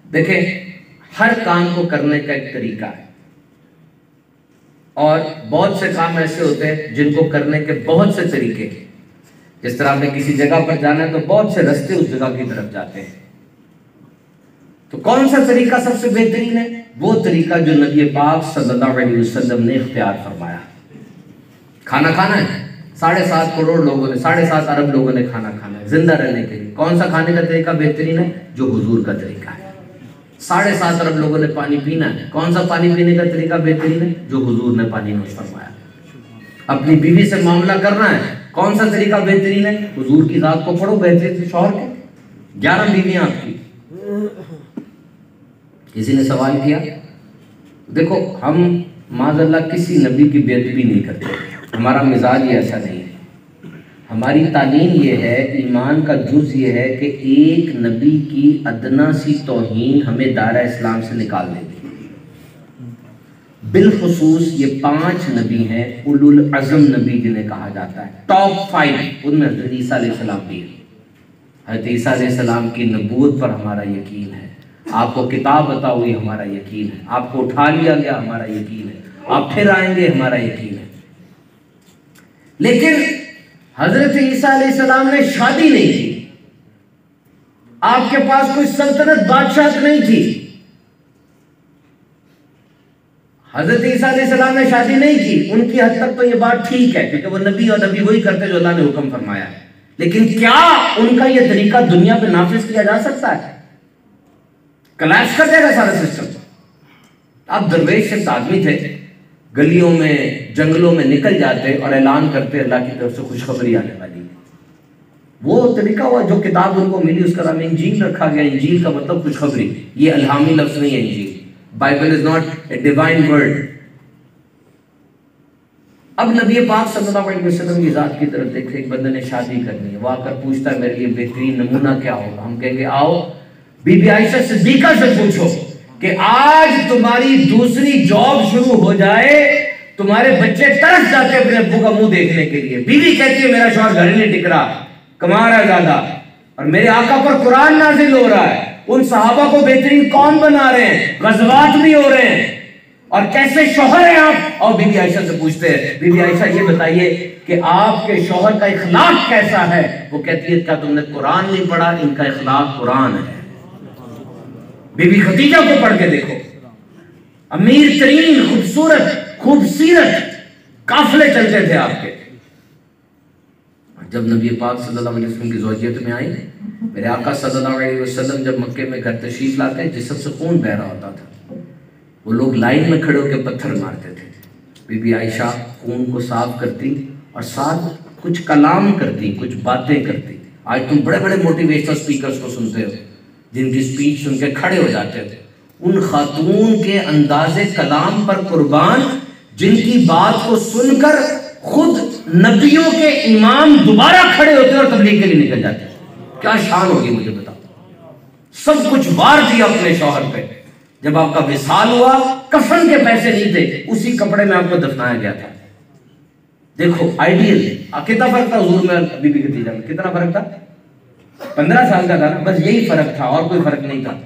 دیکھیں ہر کام کو کرنے کا ایک طریقہ ہے، اور بہت سے کام ایسے ہوتے ہیں جن کو کرنے کے بہت سے طریقے ہیں۔ جس طرح آپ نے کسی جگہ پر جانا ہے تو بہت سے راستے اس جگہ کی طرف جاتے ہیں، تو کون سا طریقہ سب سے بہترین ہے؟ وہ طریقہ جو نبی پاک صلی اللہ علیہ وسلم نے اختیار فرمایا۔ کھانا کھانا ہے، 7.5 کروڑ لوگوں نے، 7.5 ارب لوگوں نے کھانا کھانا ہے زندہ رہنے کے لیے، کون سا کھانے کا طریقہ بہترین ہے؟ جو حضور کا طریقہ ہے۔ 7.5 ارب لوگوں نے پانی پینا ہے، کون سا پانی پینے کا طریقہ بہترین ہے؟ جو حضور نے پانی نوش فرمایا۔ اپنی بیوی سے معاملہ کرنا ہے، کون سا طریقہ بہترین ہے؟ حضور کی ذات کو پڑھو بہترین شوہر کے۔ 11 بیویاں آپ کی۔ کسی نے سوال کیا، دیکھو ہم معاذ اللہ کسی نبی کی بے ادبی نہیں کرتے، ہمارا مزاج یہ ایسا نہیں ہے۔ ہماری تعلیم یہ ہے، ایمان کا جز یہ ہے کہ ایک نبی کی ادنا سی توہین ہمیں دائرہ اسلام سے نکال دیتی۔ بالخصوص یہ 5 نبی ہیں اولو العزم نبی جنہیں کہا جاتا ہے، ٹاپ 5، ان میں حضرت عیسیٰ علیہ السلام بھی ہے۔ حضرت عیسیٰ علیہ السلام کی نبوت پر ہمارا یقین ہے، آپ کو کتاب عطا ہوئی ہمارا یقین ہے، آپ کو اٹھا لیا گیا ہمارا یقین ہے، آپ پھر آئیں گے ہمارا یقین ہے۔ لیکن حضرت عیسیٰ علیہ السلام نے شادی نہیں کی، آپ کے پاس کوئی سلطنت بادشاہت نہیں تھی۔ حضرت عیسیٰ علیہ السلام نے شادی نہیں کی، ان کی حد تک تو یہ بات ٹھیک ہے کیونکہ وہ نبی اور نبی وہی کرتے جو اللہ نے حکم فرمایا ہے، لیکن کیا ان کا یہ طریقہ دنیا پہ نافذ کیا جا سکتا ہے؟ کلیش کر دے گا سارا سسٹم۔ آپ درویش ایک آدمی تھے، گلیوں میں جنگلوں میں نکل جاتے اور اعلان کرتے اللہ کی طرف سے خوشخبری آنے والی ہے۔ وہ طریقہ ہوا، جو کتاب ان کو ملی اس کا نام انجیل رکھا گیا۔ انجیل کا مطلب خوشخبری، یہ الہامی لفظ نہیں ہے انجیل، Bible is not a divine word. اب نبی پاک صلی اللہ علیہ وسلم کی ذات کی طرف دیکھتے، ایک بندے نے شادی کرنی ہے، وہ آ کر پوچھتا ہے میرے لیے بہترین نمونہ کیا ہوگا؟ ہم کہیں گے آؤ بی بی عائشہ صدیقہ سے پوچھو کہ آج تمہاری دوسری جاب شروع ہو جائے، تمہارے بچے ترس جاتے اپنے ابو کا منہ دیکھنے کے لیے، بیوی کہتی ہے میرا شوہر گھر نہیں ٹک رہا، کما رہا ہے زیادہ، اور میرے آقا پر قرآن نازل ہو رہا ہے، ان صحابہ کو بہترین کون بنا رہے ہیں، غزوات بھی ہو رہے ہیں، اور کیسے شوہر ہیں آپ؟ اور بی بی عائشہ سے پوچھتے ہیں بی بی عائشہ یہ بتائیے کہ آپ کے شوہر کا اخلاق کیسا ہے؟ وہ کہتی ہے کیا تم نے قرآن نہیں پڑھا؟ ان کا اخلاق قرآن ہے۔ بی بی خدیجہ کو پڑھ کے دیکھو، امیر ترین خوبصورت قافلے چلتے تھے آپ کے۔ جب نبی پاک صلی اللہ علیہ وسلم کی زوجیت میں آئی، میرے آقا صلی اللہ علیہ وسلم جب مکے میں گھر تشریف لاتے جسم سے خون بہ رہا ہوتا تھا، وہ لوگ لائن میں کھڑے ہو کے پتھر مارتے تھے، بی بی عائشہ خون کو صاف کرتی اور ساتھ کچھ کلام کرتی، کچھ باتیں کرتی۔ آج تم بڑے بڑے موٹیویشنل سپیکرز کو سنتے ہو جن کی سپیچ سن کے کھڑے ہو جاتے تھے، ان خاتون کے انداز کلام پر قربان، جن کی بات کو سن کر خود نبیوں کے امام دوبارہ کھڑے ہوتے اور تبلیغ کے لیے نکل جاتے۔ کیا شان ہوگی مجھے بتاؤ۔ سب کچھ وار دیا اپنے شوہر پہ۔ جب آپ کا وصال ہوا، کفن کے پیسے نہیں تھے، اسی کپڑے میں آپ کو دفنایا گیا تھا۔ دیکھو آئیڈیل کتنا فرق تھا حضور میں بی بی خدیجہ میں، کتنا فرق تھا؟ 15 سال کا تھا نا، بس یہی فرق تھا اور کوئی فرق نہیں تھا۔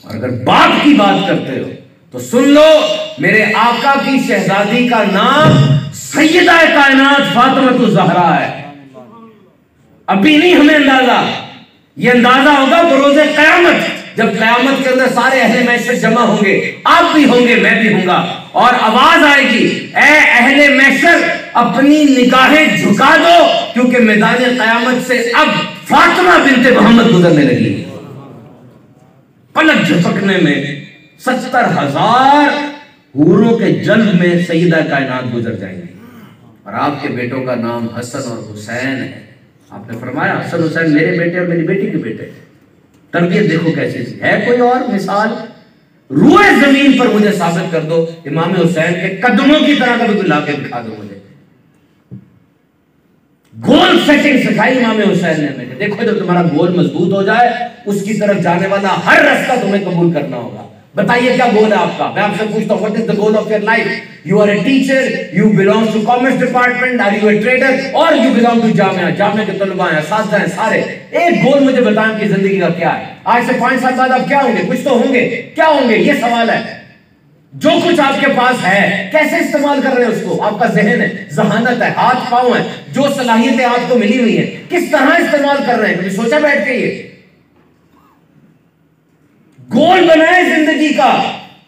اور اگر باپ کی بات کرتے ہو تو سن لو، میرے آقا کی شہزادی کا نام سیدہ کائنات فاطمہ الزہرا ہے۔ ابھی نہیں ہمیں اندازہ، یہ اندازہ ہوگا بروز قیامت، جب قیامت کے اندر سارے اہل محشر جمع ہوں گے، آپ بھی ہوں گے میں بھی ہوں گا، اور آواز آئے گی اے اہل محشر اپنی نگاہیں جھکا دو کیونکہ میدان قیامت سے اب فاطمہ بنت محمد گزرنے لگی ہے۔ پلک جھپکنے میں 70,000 حوروں کے جلد میں سیدہ کائنات گزر جائیں گی، اور آپ کے بیٹوں کا نام حسن اور حسین ہے۔ آپ نے فرمایا حسن حسین میرے بیٹے اور میری بیٹی کے بیٹے۔ تربیت دیکھو کیسی ہے، کوئی اور مثال؟ روئے زمین پر مجھے ثابت کر دو امام حسین کے قدموں کی طرح کبھی کوئی لا کے دکھا دو مجھے۔ گول سیٹنگ سکھائی امام حسین نے دیکھو جب تمہارا گول مضبوط ہو جائے، اس کی طرف جانے والا ہر راستہ تمہیں قبول کرنا ہوگا۔ بتائیے کیا گول ہے آپ کا؟ میں آپ سے پوچھتا ہوں, what is the goal of your life? You are a teacher, you belong to commerce department, are you a trader, or you belong to جامعہ کے طلباء ہیں, اساتذہ ہیں سارے. ایک گول مجھے بتائیں کہ زندگی کا کیا ہے. آج سے 5 سال بعد آپ کیا ہوں گے؟ کچھ تو ہوں گے. کیا ہوں گے؟ یہ سوال ہے. جو کچھ آپ کے پاس ہے کیسے استعمال کر رہے ہیں اس کو؟ آپ کا ذہن ہے, ذہانت ہے, ہاتھ پاؤں ہے, جو صلاحیتیں آپ کو ملی ہوئی ہیں کس طرح استعمال کر رہے ہیں؟ کبھی سوچا بیٹھ کے؟ یہ گول بنائے زندگی کا.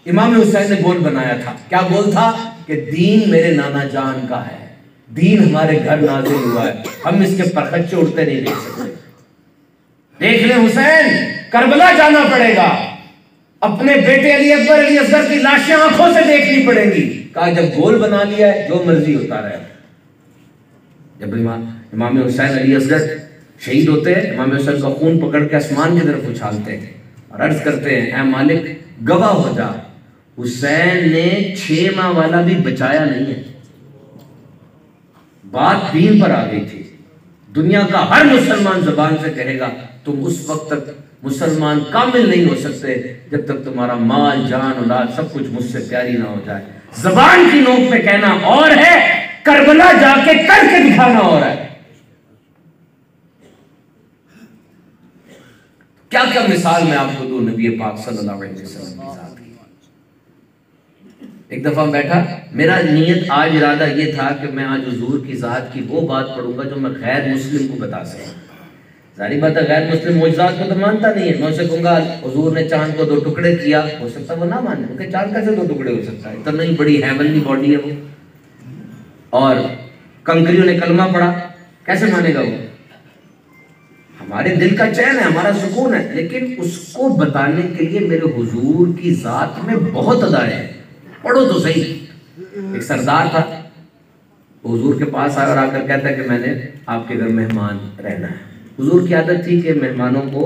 امام حسین نے گول بنایا تھا. کیا گول تھا؟ کہ دین میرے نانا جان کا ہے, دین ہمارے گھر نازل ہوا ہے, ہم اس کے پرخچے اڑتے نہیں دیکھ سکتے. دیکھ لیں حسین, کربلا جانا پڑے گا, اپنے بیٹے علی اصغر کی لاشیں آنکھوں سے دیکھنی پڑیں گی. کہا جب گول بنا لیا ہے جو مرضی ہوتا رہے. جب امام حسین علی اصغر شہید ہوتے ہیں, امام حسین کا خون پکڑ کے آسمان کی طرف اچھالتے ہیں اور عرض کرتے ہیں, اے مالک گواہ ہو جا, حسین نے 6 ماہ والا بھی بچایا نہیں ہے. بات دین پر آ گئی تھی. دنیا کا ہر مسلمان زبان سے کہے گا تم اس وقت تک مسلمان کامل نہیں ہو سکتے جب تک تمہارا مال, جان, اولاد سب کچھ مجھ سے پیاری نہ ہو جائے. زبان کی نوک پہ کہنا اور ہے, کربلا جا کے کر کے دکھانا اور ہے. کیا کیا مثال میں آپ کو دوں نبی پاک صلی اللہ علیہ وسلم کی ذات کی. ایک دفعہ بیٹھا, میرا نیت آج ارادہ یہ تھا کہ میں آج حضور کی ذات کی وہ بات پڑھوں گا جو میں غیر مسلم کو بتا سکوں. ظاہری بات ہے غیر مسلم معجزات کو تو مانتا نہیں ہے. میں اسے کہوں گا حضور نے چاند کو 2 ٹکڑے کیا, ہو سکتا ہے وہ نہ مانے, کیونکہ چاند کیسے 2 ٹکڑے ہو سکتا ہے, اتنا ہی بڑی ہیونلی باڈی ہے وہ. اور کنکریوں نے کلمہ پڑھا, کیسے مانے گا وہ؟ ہمارے دل کا چین ہے, ہمارا سکون ہے, لیکن اس کو بتانے کے لیے میرے حضور کی ذات میں بہت ادائیں ہیں. پڑھو تو صحیح. ایک سردار تھا, حضور کے پاس آیا اور آ کر کہتا ہے کہ میں نے آپ کے گھر مہمان رہنا ہے. حضور کی عادت تھی کہ مہمانوں کو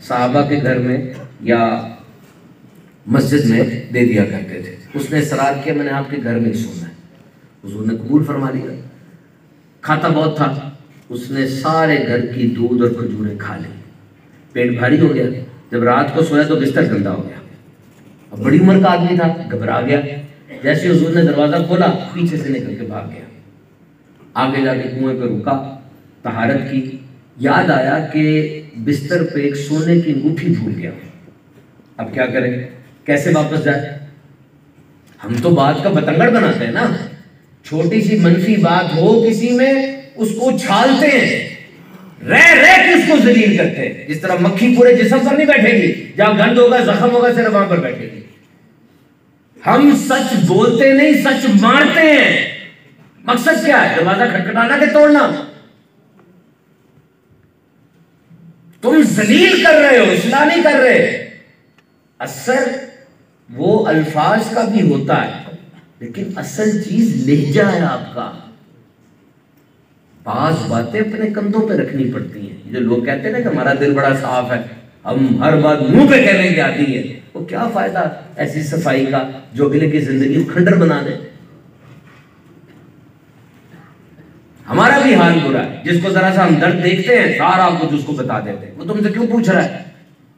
صحابہ کے گھر میں یا مسجد میں دے دیا کرتے تھے. اس نے اصرار کیا میں نے آپ کے گھر میں ہی سونا ہے. حضور نے قبول فرما لیا. کھاتا بہت تھا, اس نے سارے گھر کی دودھ اور کھجوریں کھا لی. پیٹ بھاری ہو گیا. جب رات کو سویا تو بستر گندا ہو گیا. اب بڑی عمر کا آدمی تھا, گھبرا گیا. جیسے حضور نے دروازہ کھولا پیچھے سے نکل کے بھاگ گیا. آگے جا کے کنویں پہ رکا, طہارت کی. یاد آیا کہ بستر پہ ایک سونے کی انگوٹھی بھول گیا. اب کیا کریں, کیسے واپس جائے؟ ہم تو بات کا بتنگڑ بناتے ہیں نا. چھوٹی سی منفی بات ہو کسی میں اس کو چھالتے ہیں, رہ کے اس کو ذلیل کرتے ہیں. جس طرح مکھی پورے جسم پر نہیں بیٹھے گی, جہاں گند ہوگا زخم ہوگا صرف وہاں پر بیٹھے گی. ہم سچ بولتے نہیں, سچ مارتے ہیں. مقصد کیا ہے؟ دروازہ کھٹکھٹانا کہ توڑنا؟ تم ذلیل کر رہے ہو, اصلاح نہیں کر رہے. اثر وہ الفاظ کا بھی ہوتا ہے, لیکن اصل چیز لہجہ ہے آپ کا. بعض باتیں اپنے کندھوں پہ رکھنی پڑتی ہیں. جو لوگ کہتے ہیں نا کہ ہمارا دل بڑا صاف ہے, ہم ہر بات منہ پہ کہنے کی آتی ہے, وہ کیا فائدہ ایسی صفائی کا جو اگلے کی زندگی کو کھنڈر بنا دے. ہمارا بھی حال برا ہے. جس کو ذرا سا ہم درد دیکھتے ہیں سارا کچھ اس کو بتا دیتے ہیں. وہ تم سے کیوں پوچھ رہا ہے؟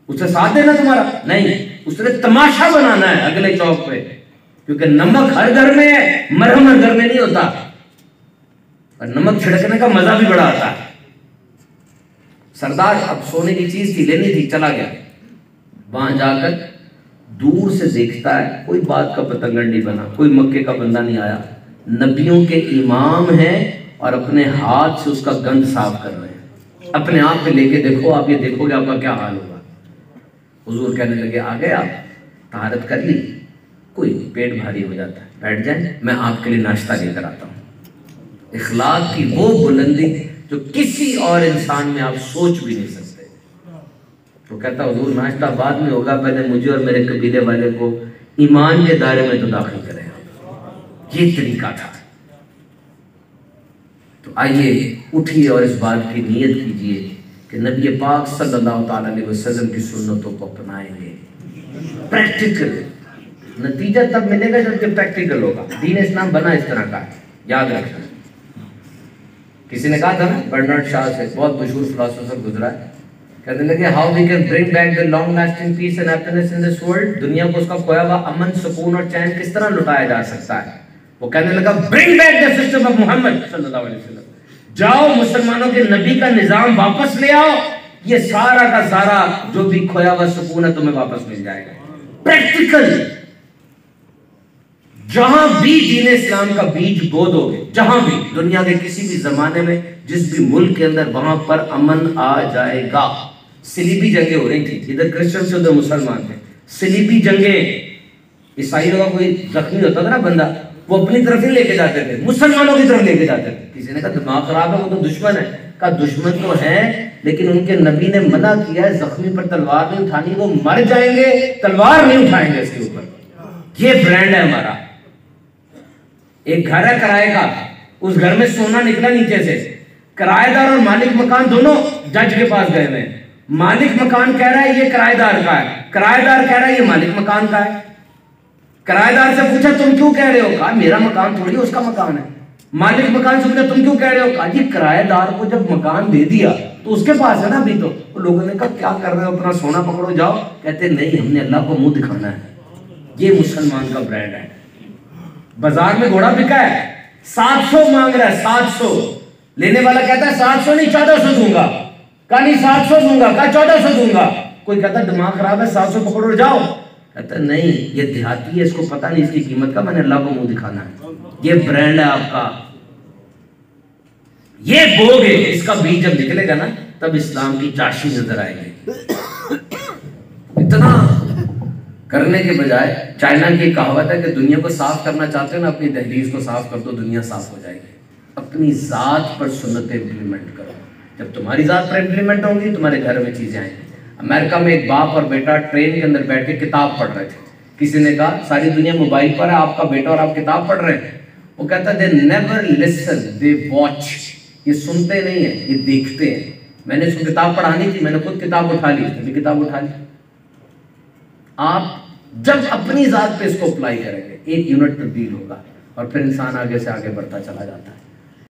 اس سے ساتھ دینا تمہارا نہیں, اس نے تماشا بنانا ہے اگلے چوک پہ. کیونکہ نمک ہر گھر میں ہے, مرہم ہر گھر میں نہیں ہوتا. اور نمک چھڑکنے کا مزہ بھی بڑا آتا ہے. سردار اب سونے کی چیز تھی, لینی تھی, چلا گیا. وہاں جا کر دور سے دیکھتا ہے کوئی بات کا پتنگڑ نہیں بنا, کوئی مکے کا بندہ نہیں آیا. نبیوں کے امام ہیں اور اپنے ہاتھ سے اس کا گند صاف کر رہے ہیں. اپنے آپ پہ لے کے دیکھو, آپ یہ دیکھو گے آپ کا کیا حال ہوگا. حضور کہنے لگے آ گئے آپ, طہارت کر لی, کوئی پیٹ بھاری ہو جاتا ہے, بیٹھ جائیں, میں آپ کے لیے ناشتہ لے کر آتا ہوں. اخلاق کی وہ بلندی جو کسی اور انسان میں آپ سوچ بھی نہیں سکتے. تو کہتا حضور ناشتہ بعد میں ہوگا, پہلے مجھے اور میرے قبیلے والے کو ایمان کے دائرے میں تو داخل کریں. یہ طریقہ تھا. تو آئیے اٹھیے اور اس بات کی نیت کیجئے کہ نبی پاک صلی اللہ تعالی علیہ وسلم کی سنتوں کو اپنائیں گے. پریکٹیکل نتیجہ تب ملے گا جب پریکٹیکل ہوگا. دین اسلام بنا اس طرح کا ہے, یاد رکھنا. کسی نے کہا تھا نا, برنارڈ شاہ سے, بہت مشہور فلاسفر گزرا ہے, کہنے لگے how we can bring back the long lasting peace and happiness in this world, دنیا کو اس کا کھویا ہوا امن سکون اور چین کس طرح لٹایا جا سکتا ہے. وہ کہنے لگا bring back the system of محمد صلی اللہ علیہ وسلم, جاؤ مسلمانوں کے نبی کا نظام واپس لے آؤ, یہ سارا کا سارا جو بھی کھویا ہوا سکون ہے تمہیں واپس مل جائے گا. پریکٹیکل, جہاں بھی دین اسلام کا بیج بو دو گے, جہاں بھی دنیا کے کسی بھی زمانے میں جس بھی ملک کے اندر, وہاں پر امن آ جائے گا. صلیبی جنگیں ہو رہی تھی, ادھر کرسچن سے ادھر مسلمان تھے, صلیبی جنگیں, عیسائیوں کا کوئی زخمی ہوتا تھا نا بندہ, وہ اپنی طرف ہی لے کے جاتے تھے, مسلمانوں کی طرف لے کے جاتے تھے. کسی نے کہا دماغ خراب ہے, وہ تو دشمن ہے. کہا دشمن تو ہے, لیکن ان کے نبی نے منع کیا ہے زخمی پر تلوار نہیں اٹھانی, وہ مر جائیں گے, تلوار نہیں اٹھائیں گے اس کے اوپر. یہ برانڈ ہے ہمارا. ایک گھر ہے کرائے کا, اس گھر میں سونا نکلا نیچے سے, کرایہ دار اور مالک مکان دونوں جج کے پاس گئے ہوئے. مالک مکان کہہ رہا ہے یہ کرایہ دار کا ہے, کرایہ دار کہہ رہا ہے یہ مالک مکان کا ہے. کرایہ دار سے پوچھا تم کیوں کہہ رہے ہو, کہا میرا مکان تھوڑی اس کا مکان ہے. مالک مکان سے پوچھا تم کیوں کہہ رہے ہو, کہا جی کرایہ دار کو جب مکان دے دیا تو اس کے پاس ہے نا ابھی. تو لوگوں نے کہا کیا کر رہے ہو, اپنا سونا پکڑو جاؤ. کہتے نہیں, ہم نے اللہ کو منہ دکھانا ہے. یہ مسلمان کا برانڈ ہے. بازار میں گھوڑا بکا ہے, 700 مانگ رہا ہے, 700. لینے والا کہتا ہے 700 نہیں 1400 دوں گا. کہا نہیں 700 دوں گا, کہا 1400 دوں گا. کوئی کہتا ہے دماغ خراب ہے 700 پکڑو جاؤ. کہتا ہے نہیں, یہ دیہاتی ہے, اس کو پتہ نہیں اس کی قیمت کا, میں نے اللہ کو منہ دکھانا ہے. یہ برانڈ ہے آپ کا, یہ بو گے, اس کا بیج جب نکلے گا نا تب اسلام کی چاشنی نظر آئے گی. اتنا کرنے کے بجائے, چائنا کی کہاوت ہے کہ دنیا کو صاف کرنا چاہتے ہو نا, اپنی دہلیز کو صاف کر دو, دنیا صاف ہو جائے گی. اپنی ذات پر سنتیں امپلیمنٹ کرو. جب تمہاری ذات پر امپلیمنٹ ہوں گی, تمہارے گھر میں چیزیں آئیں گی. امریکہ میں ایک باپ اور بیٹا ٹرین کے اندر بیٹھ کے کتاب پڑھ رہے تھے. کسی نے کہا ساری دنیا موبائل پر ہے, آپ کا بیٹا اور آپ کتاب پڑھ رہے ہیں. وہ کہتا ہے they never listen, they watch. یہ سنتے نہیں ہیں, یہ دیکھتے ہیں. میں نے اس کو کتاب پڑھانی تھی, میں نے خود کتاب اٹھا لی, اس نے بھی کتاب اٹھا لی. آپ جب اپنی ذات پہ اس کو اپلائی کریں گے, ایک یونٹ تبدیل ہوگا, اور پھر انسان آگے سے آگے بڑھتا چلا جاتا ہے.